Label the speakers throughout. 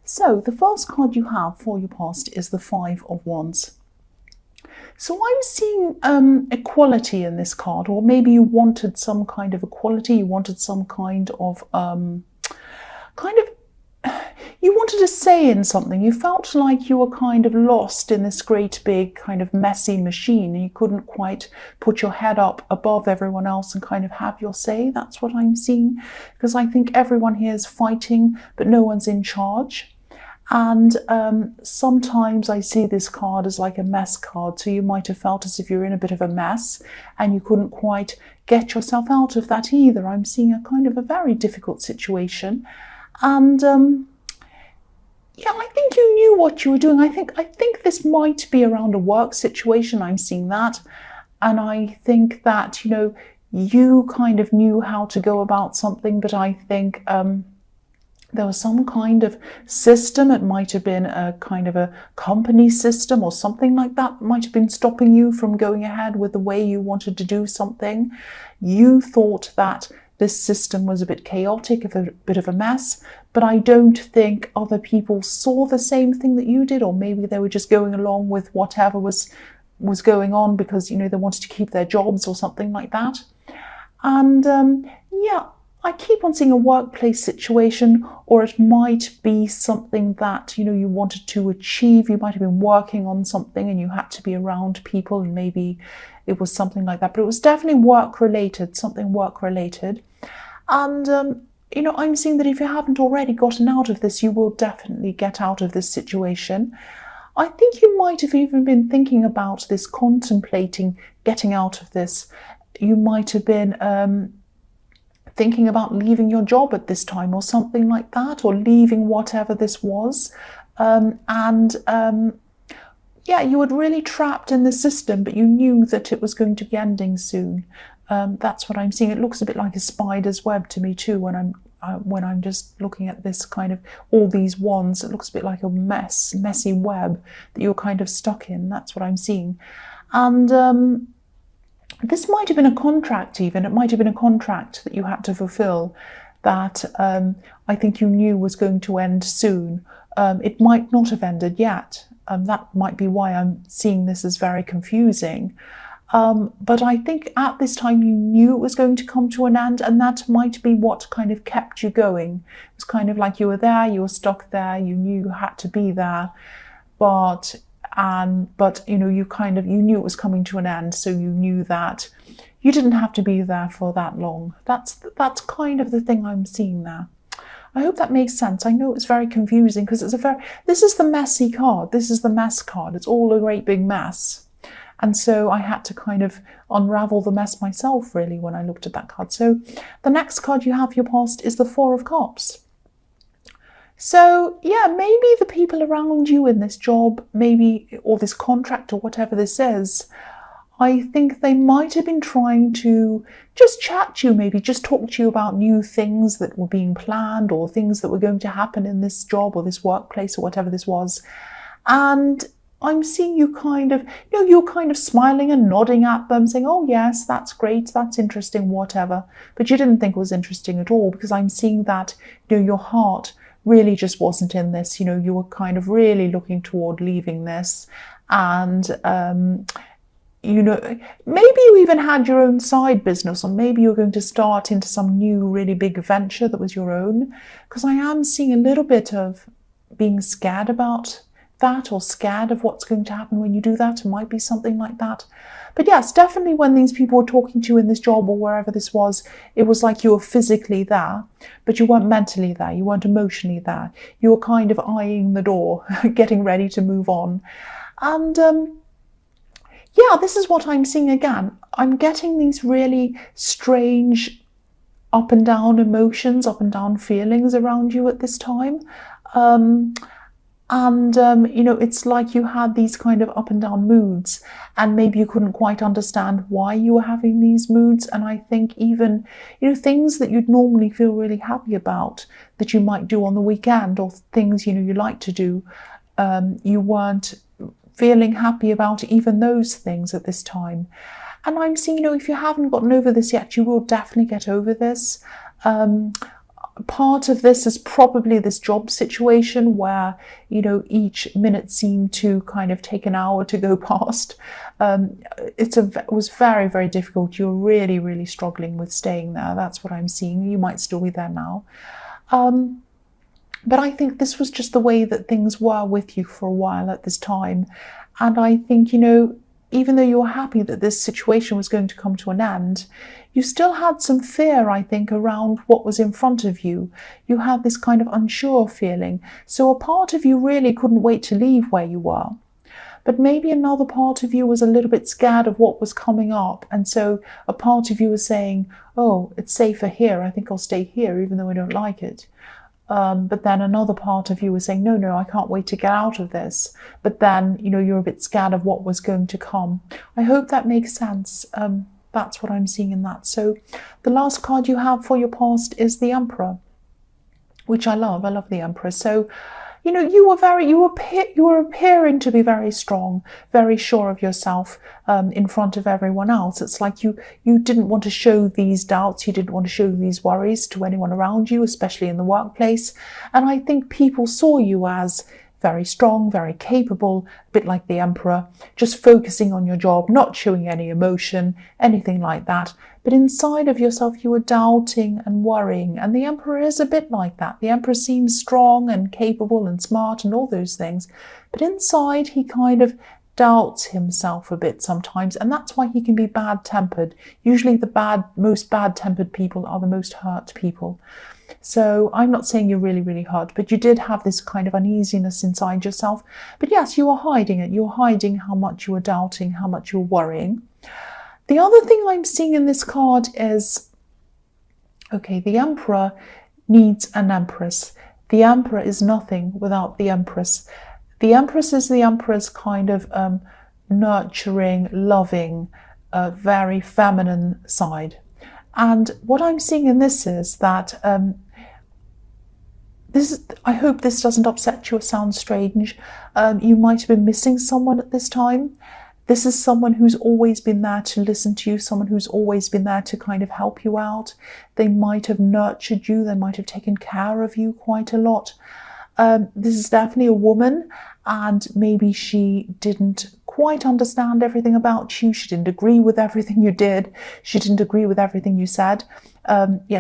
Speaker 1: So the first card you have for your past is the Five of Wands. So I'm seeing equality in this card, or maybe you wanted some kind of equality, you wanted some kind of you wanted to say in something. You felt like you were kind of lost in this great big kind of messy machine and you couldn't quite put your head up above everyone else and kind of have your say. That's what I'm seeing, because I think everyone here is fighting, but no one's in charge. And sometimes I see this card as like a mess card. So you might have felt as if you're in a bit of a mess and you couldn't quite get yourself out of that either. I'm seeing a kind of a very difficult situation. And yeah, I think you knew what you were doing. I think this might be around a work situation. I'm seeing that. And I think that, you kind of knew how to go about something, but I think there was some kind of system. It might have been a kind of a company system or something like that might have been stopping you from going ahead with the way you wanted to do something. You thought that this system was a bit chaotic, a bit of a mess, but I don't think other people saw the same thing that you did, or maybe they were just going along with whatever was going on because, they wanted to keep their jobs or something like that. And yeah, I keep on seeing a workplace situation, or it might be something that, you wanted to achieve. You might have been working on something and you had to be around people, and maybe it was something like that. But it was definitely work-related, something work-related. And, I'm seeing that if you haven't already gotten out of this, you will definitely get out of this situation. I think you might have even been thinking about this, contemplating getting out of this. You might have been thinking about leaving your job at this time or something like that, or leaving whatever this was. Yeah, you were really trapped in the system, but you knew that it was going to be ending soon. That's what I'm seeing. It looks a bit like a spider's web to me too when I'm just looking at this kind of all these wands. It looks a bit like a messy web that you're kind of stuck in. That's what I'm seeing. And this might have been a contract even. It might have been a contract that you had to fulfill that I think you knew was going to end soon. It might not have ended yet. That might be why I'm seeing this as very confusing. But I think at this time you knew it was going to come to an end, and that might be what kind of kept you going. It was kind of like you were there, you were stuck there, you knew you had to be there, but you knew it was coming to an end, so you knew that you didn't have to be there for that long. That's kind of the thing I'm seeing there. I hope that makes sense. I know it's very confusing because this is the messy card. This is the mess card. It's all a great big mess. And so I had to kind of unravel the mess myself, really, when I looked at that card. So the next card you have for your past is the Four of Cups. So yeah, maybe the people around you in this job, or this contract or whatever this is, I think they might have been trying to just chat to you, maybe just talk to you about new things that were being planned or things that were going to happen in this job or this workplace or whatever this was. And I'm seeing you kind of, you're kind of smiling and nodding at them, saying, oh yes, that's great, that's interesting, whatever. But you didn't think it was interesting at all, because I'm seeing that, your heart really just wasn't in this. You were kind of really looking toward leaving this. And, maybe you even had your own side business, or maybe you're going to start into some new really big venture that was your own. Because I am seeing a little bit of being scared about that, or scared of what's going to happen when you do that. It might be something like that. But yes, definitely when these people were talking to you in this job or wherever this was, it was like you were physically there, but you weren't mentally there, you weren't emotionally there. You were kind of eyeing the door, getting ready to move on. And yeah, this is what I'm seeing again. I'm getting these really strange up and down emotions, up and down feelings around you at this time. It's like you had these kind of up and down moods, and maybe you couldn't quite understand why you were having these moods. And I think even, things that you'd normally feel really happy about that you might do on the weekend, or things, you like to do, you weren't feeling happy about even those things at this time. And I'm seeing, if you haven't gotten over this yet, you will definitely get over this. part of this is probably this job situation where, each minute seemed to kind of take an hour to go past. It was very, very difficult. You're really, really struggling with staying there. That's what I'm seeing. You might still be there now. But I think this was just the way that things were with you for a while at this time. And I think, even though you were happy that this situation was going to come to an end, you still had some fear, I think, around what was in front of you. You had this kind of unsure feeling. So a part of you really couldn't wait to leave where you were. But maybe another part of you was a little bit scared of what was coming up. And so a part of you was saying, oh, it's safer here. I think I'll stay here, even though I don't like it. But then another part of you was saying, no, I can't wait to get out of this. But then, you're a bit scared of what was going to come. I hope that makes sense. That's what I'm seeing in that. So the last card you have for your past is the Emperor, which I love. I love the Emperor. So, you were appearing to be very strong, very sure of yourself in front of everyone else. It's like you didn't want to show these doubts, you didn't want to show these worries to anyone around you, especially in the workplace. And I think people saw you as very strong, very capable, a bit like the Emperor, just focusing on your job, not showing any emotion, anything like that. But inside of yourself, you were doubting and worrying. And the Emperor is a bit like that. The Emperor seems strong and capable and smart and all those things. But inside, he kind of doubts himself a bit sometimes. And that's why he can be bad-tempered. Usually the most bad-tempered people are the most hurt people. So I'm not saying you're really, really hurt, but you did have this kind of uneasiness inside yourself. But yes, you were hiding it. You were hiding how much you were doubting, how much you were worrying. The other thing I'm seeing in this card is, okay, the Emperor needs an Empress. The Emperor is nothing without the Empress. The Empress is the Emperor's kind of nurturing, loving, very feminine side. And what I'm seeing in this is that I hope this doesn't upset you or sound strange. You might have been missing someone at this time. This is someone who's always been there to listen to you, someone who's always been there to kind of help you out. They might have nurtured you. They might have taken care of you quite a lot. This is definitely a woman, and maybe she didn't quite understand everything about you. She didn't agree with everything you did. She didn't agree with everything you said.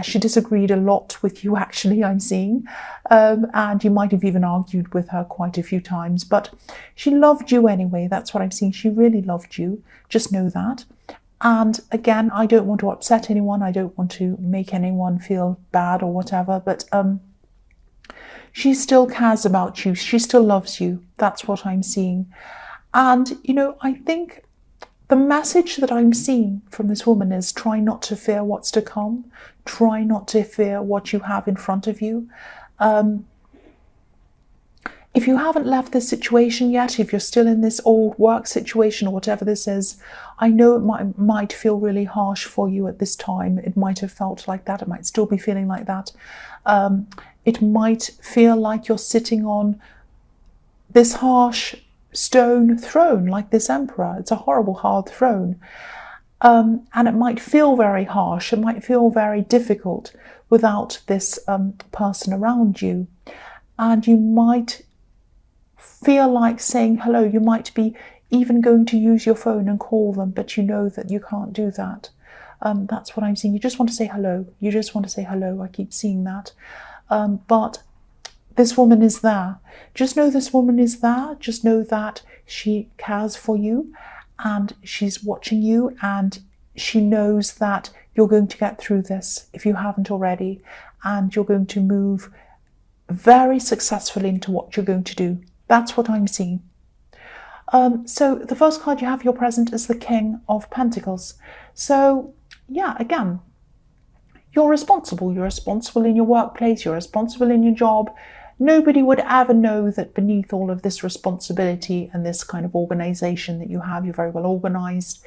Speaker 1: She disagreed a lot with you, actually, I'm seeing. And you might have even argued with her quite a few times. But she loved you anyway. That's what I'm seeing. She really loved you. Just know that. And again, I don't want to upset anyone. I don't want to make anyone feel bad or whatever. But she still cares about you. She still loves you. That's what I'm seeing. And, I think the message that I'm seeing from this woman is try not to fear what's to come. Try not to fear what you have in front of you. If you haven't left this situation yet, if you're still in this old work situation or whatever this is, I know it might feel really harsh for you at this time. It might have felt like that. It might still be feeling like that. It might feel like you're sitting on this harsh stone throne like this Emperor. It's a horrible, hard throne. And it might feel very harsh. It might feel very difficult without this person around you. And you might feel like saying hello. You might be even going to use your phone and call them, but you know that you can't do that. That's what I'm seeing. You just want to say hello. You just want to say hello. I keep seeing that. But this woman is there. Just know this woman is there. Just know that she cares for you and she's watching you, and she knows that you're going to get through this if you haven't already, and you're going to move very successfully into what you're going to do. That's what I'm seeing. So the first card you have your present is the King of Pentacles. So yeah, again, you're responsible. You're responsible in your workplace. You're responsible in your job. Nobody would ever know that beneath all of this responsibility and this kind of organization that you have, you're very well organized,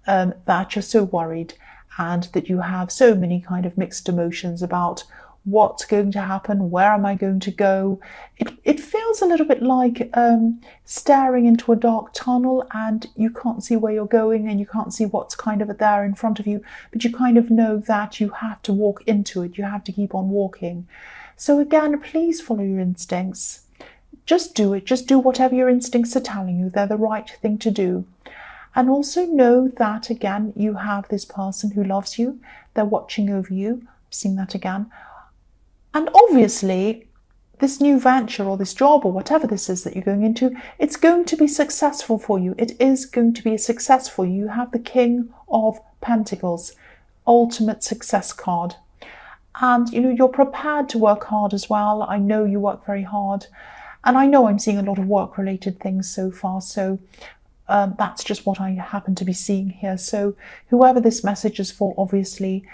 Speaker 1: that you're so worried and that you have so many kind of mixed emotions about what's going to happen, where am I going to go. It feels a little bit like staring into a dark tunnel, and you can't see where you're going and you can't see what's kind of there in front of you, but you kind of know that you have to walk into it, you have to keep on walking. So again, please follow your instincts. Just do it. Just do whatever your instincts are telling you. They're the right thing to do. And also know that, again, you have this person who loves you. They're watching over you. I'm seeing that again. And obviously, this new venture or this job or whatever this is that you're going into, it's going to be successful for you. It is going to be a success for you. You have the King of Pentacles, ultimate success card. And, you're prepared to work hard as well. I know you work very hard. And I know I'm seeing a lot of work-related things so far, so that's just what I happen to be seeing here. So whoever this message is for, obviously,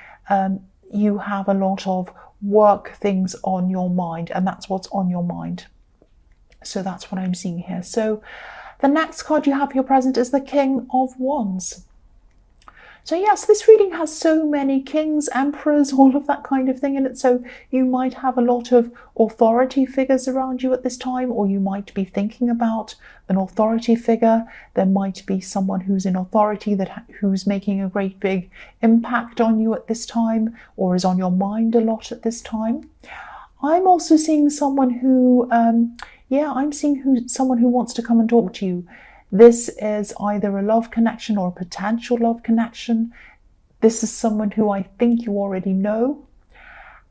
Speaker 1: you have a lot of work things on your mind, and that's what's on your mind. So that's what I'm seeing here. So the next card you have for your present is the King of Wands. So yes, this reading has so many kings, emperors, all of that kind of thing in it. So you might have a lot of authority figures around you at this time, or you might be thinking about an authority figure. There might be someone who's in authority who's making a great big impact on you at this time, or is on your mind a lot at this time. I'm also seeing someone who, someone who wants to come and talk to you. This is either a love connection or a potential love connection. This is someone who I think you already know.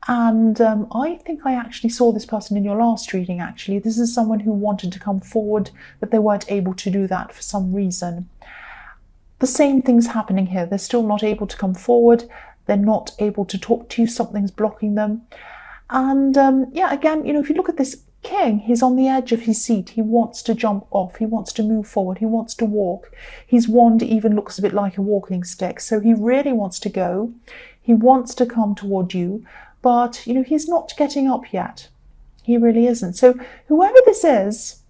Speaker 1: And I think I actually saw this person in your last reading, actually. This is someone who wanted to come forward, but they weren't able to do that for some reason. The same thing's happening here. They're still not able to come forward. They're not able to talk to you. Something's blocking them. And again, if you look at this King, he's on the edge of his seat. He wants to jump off. He wants to move forward. He wants to walk. His wand even looks a bit like a walking stick. So he really wants to go. He wants to come toward you, but he's not getting up yet. He really isn't. So whoever this is,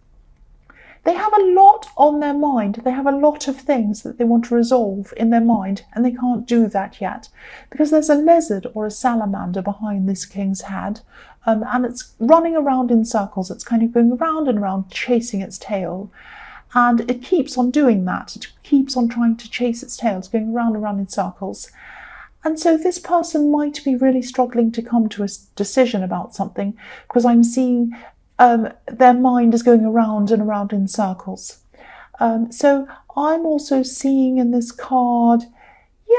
Speaker 1: they have a lot on their mind. They have a lot of things that they want to resolve in their mind, and they can't do that yet because there's a lizard or a salamander behind this king's head, and it's running around in circles. It's kind of going around and around, chasing its tail, and it keeps on doing that. It keeps on trying to chase its tail. It's going round and round in circles. And so this person might be really struggling to come to a decision about something, because I'm seeing their mind is going around and around in circles. So I'm also seeing in this card,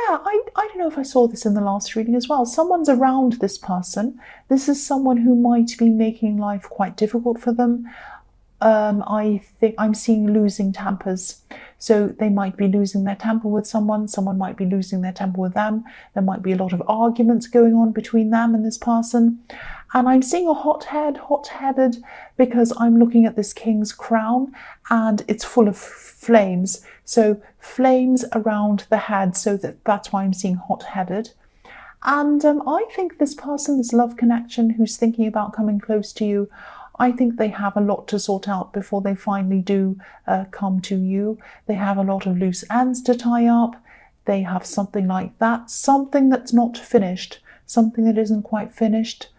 Speaker 1: I don't know if I saw this in the last reading as well. Someone's around this person. This is someone who might be making life quite difficult for them. I think I'm seeing losing tempers. So they might be losing their temper with someone. Someone might be losing their temper with them. There might be a lot of arguments going on between them and this person. And I'm seeing a hot-headed, because I'm looking at this king's crown and it's full of flames. So flames around the head. So that's why I'm seeing hot-headed. And I think this person, this love connection who's thinking about coming close to you, I think they have a lot to sort out before they finally do come to you. They have a lot of loose ends to tie up. They have something like that, something that's not finished, something that isn't quite finished.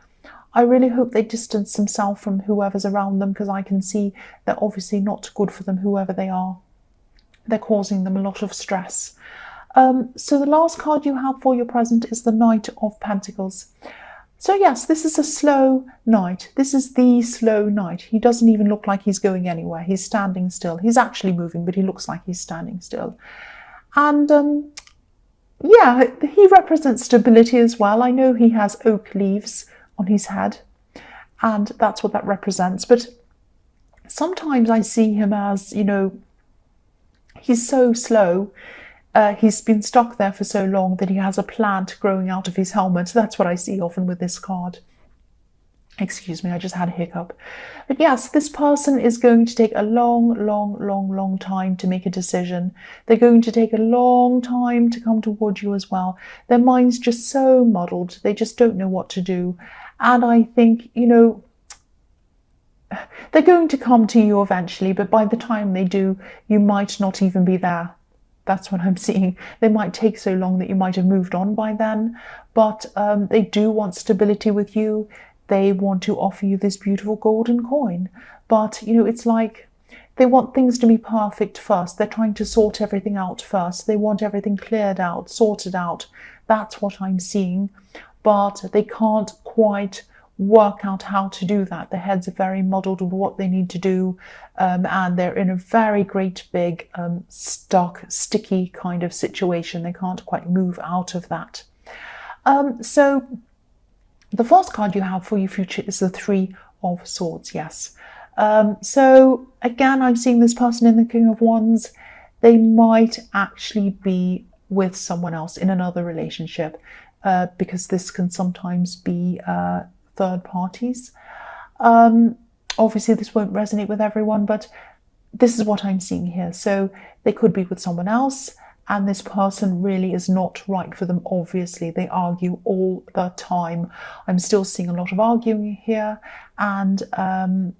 Speaker 1: I really hope they distance themselves from whoever's around them, because I can see they're obviously not good for them, whoever they are. They're causing them a lot of stress. So the last card you have for your present is the Knight of Pentacles. So yes, this is a slow knight. This is the slow knight. He doesn't even look like he's going anywhere. He's standing still. He's actually moving, but he looks like he's standing still. And he represents stability as well. I know he has oak leaves on his head, and that's what that represents. But sometimes I see him as, he's so slow. He's been stuck there for so long that he has a plant growing out of his helmet. That's what I see often with this card. Excuse me, I just had a hiccup. But yes, this person is going to take a long time to make a decision. They're going to take a long time to come toward you as well. Their mind's just so muddled. They just don't know what to do. And I think, they're going to come to you eventually, but by the time they do, you might not even be there. That's what I'm seeing. They might take so long that you might have moved on by then, but they do want stability with you. They want to offer you this beautiful golden coin. But, you know, it's like they want things to be perfect first. They're trying to sort everything out first. They want everything cleared out, sorted out. That's what I'm seeing. But they can't quite work out how to do that. Their heads are very muddled with what they need to do, and they're in a very great big stuck, sticky kind of situation. They can't quite move out of that. So the first card you have for your future is the Three of Swords. Yes. So again, I'm seeing this person in the King of Wands. They might actually be with someone else in another relationship, because this can sometimes be third parties. Obviously, this won't resonate with everyone, but this is what I'm seeing here. So they could be with someone else, and this person really is not right for them. Obviously, they argue all the time. I'm still seeing a lot of arguing here, and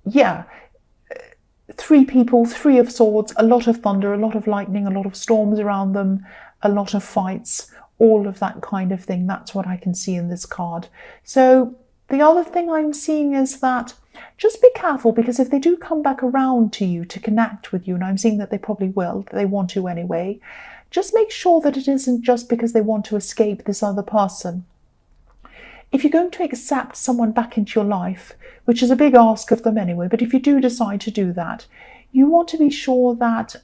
Speaker 1: yeah, three people, Three of Swords, a lot of thunder, a lot of lightning, a lot of storms around them, a lot of fights, all of that kind of thing. That's what I can see in this card. So the other thing I'm seeing is that just be careful, because if they do come back around to you to connect with you, and I'm seeing that they probably will, they want to anyway, just make sure that it isn't just because they want to escape this other person. If you're going to accept someone back into your life, which is a big ask of them anyway, but if you do decide to do that, you want to be sure that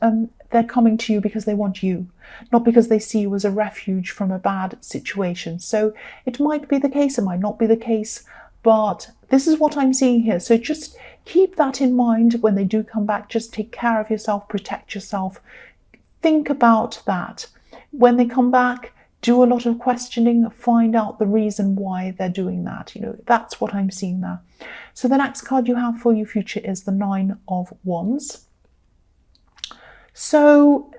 Speaker 1: they're coming to you because they want you, not because they see you as a refuge from a bad situation. So it might be the case, it might not be the case, but this is what I'm seeing here. So just keep that in mind when they do come back. Just take care of yourself, protect yourself. Think about that. When they come back, do a lot of questioning, find out the reason why they're doing that. You know, that's what I'm seeing there. So the next card you have for your future is the Nine of Wands. So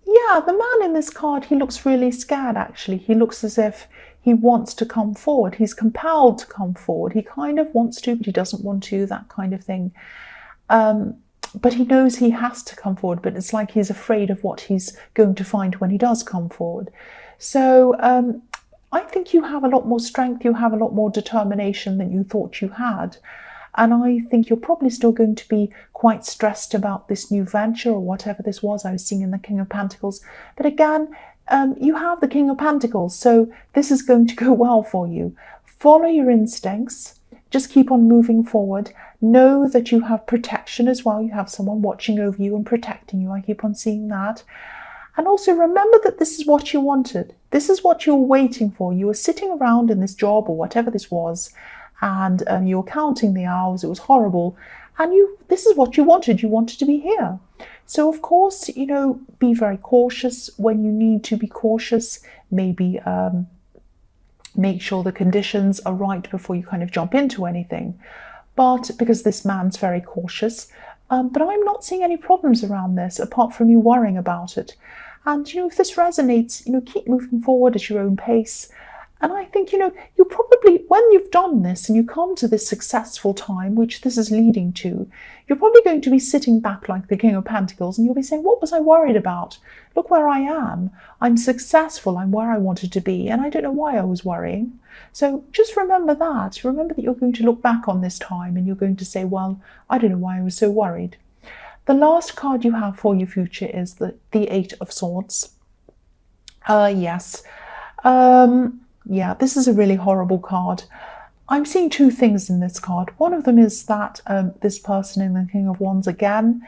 Speaker 1: yeah, the man in this card, he looks really scared actually. He looks as if he wants to come forward. He's compelled to come forward. He kind of wants to, but he doesn't want to, that kind of thing. But he knows he has to come forward, but it's like he's afraid of what he's going to find when he does come forward. So I think you have a lot more strength, you have a lot more determination than you thought you had. And I think you're probably still going to be quite stressed about this new venture or whatever this was I was seeing in the King of Pentacles. But again, you have the King of Pentacles, so this is going to go well for you. Follow your instincts. Just keep on moving forward. Know that you have protection as well. You have someone watching over you and protecting you. I keep on seeing that. And also remember that this is what you wanted. This is what you were waiting for. You were sitting around in this job or whatever this was, and you were counting the hours. It was horrible. And this is what you wanted. You wanted to be here. So of course, you know, be very cautious when you need to be cautious. Maybe make sure the conditions are right before you kind of jump into anything. But because this man's very cautious, but I'm not seeing any problems around this apart from you worrying about it. And, you know, if this resonates, you know, keep moving forward at your own pace. And I think, you know, you probably, when you've done this and you come to this successful time, which this is leading to, you're probably going to be sitting back like the King of Pentacles and you'll be saying, what was I worried about? Look where I am. I'm successful. I'm where I wanted to be. And I don't know why I was worrying. So just remember that. Remember that you're going to look back on this time and you're going to say, well, I don't know why I was so worried. The last card you have for your future is the Eight of Swords. Yes. Yeah, this is a really horrible card. I'm seeing two things in this card. One of them is that this person in the King of Wands, again,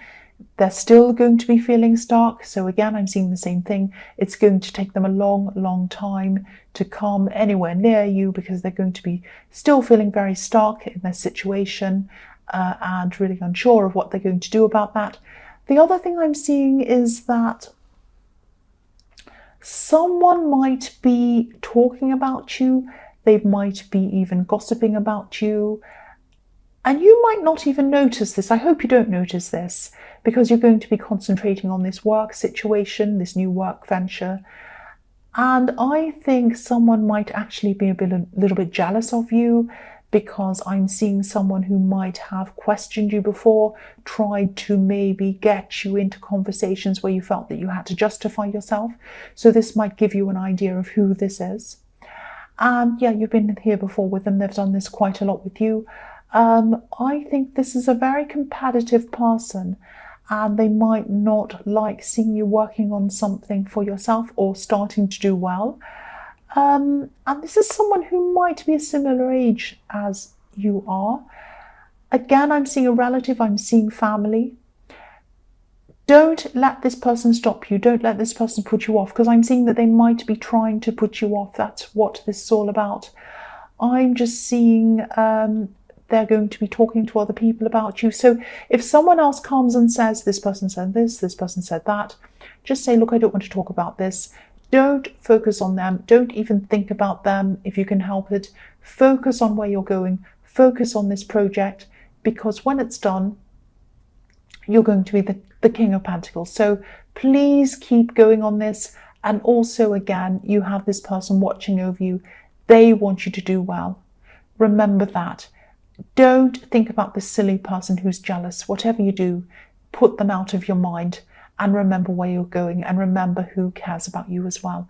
Speaker 1: they're still going to be feeling stuck. So again, I'm seeing the same thing. It's going to take them a long, long time to come anywhere near you because they're going to be still feeling very stuck in their situation and really unsure of what they're going to do about that. The other thing I'm seeing is that someone might be talking about you. They might be even gossiping about you. And you might not even notice this. I hope you don't notice this because you're going to be concentrating on this work situation, this new work venture. And I think someone might actually be a little bit jealous of you. because I'm seeing someone who might have questioned you before, tried to maybe get you into conversations where you felt that you had to justify yourself. So this might give you an idea of who this is. And yeah, you've been here before with them. They've done this quite a lot with you. I think this is a very competitive person, and they might not like seeing you working on something for yourself or starting to do well. And this is someone who might be a similar age as you are. Again, I'm seeing a relative, I'm seeing family. Don't let this person stop you. Don't let this person put you off, because I'm seeing that they might be trying to put you off. That's what this is all about. I'm just seeing they're going to be talking to other people about you. So if someone else comes and says, this person said this person said that, just say, look, I don't want to talk about this. Don't focus on them. Don't even think about them if you can help it. Focus on where you're going. Focus on this project, because when it's done, you're going to be the King of Pentacles. So please keep going on this. And also, again, you have this person watching over you. They want you to do well. Remember that. Don't think about this silly person who's jealous. Whatever you do, put them out of your mind, and remember where you're going, and remember who cares about you as well.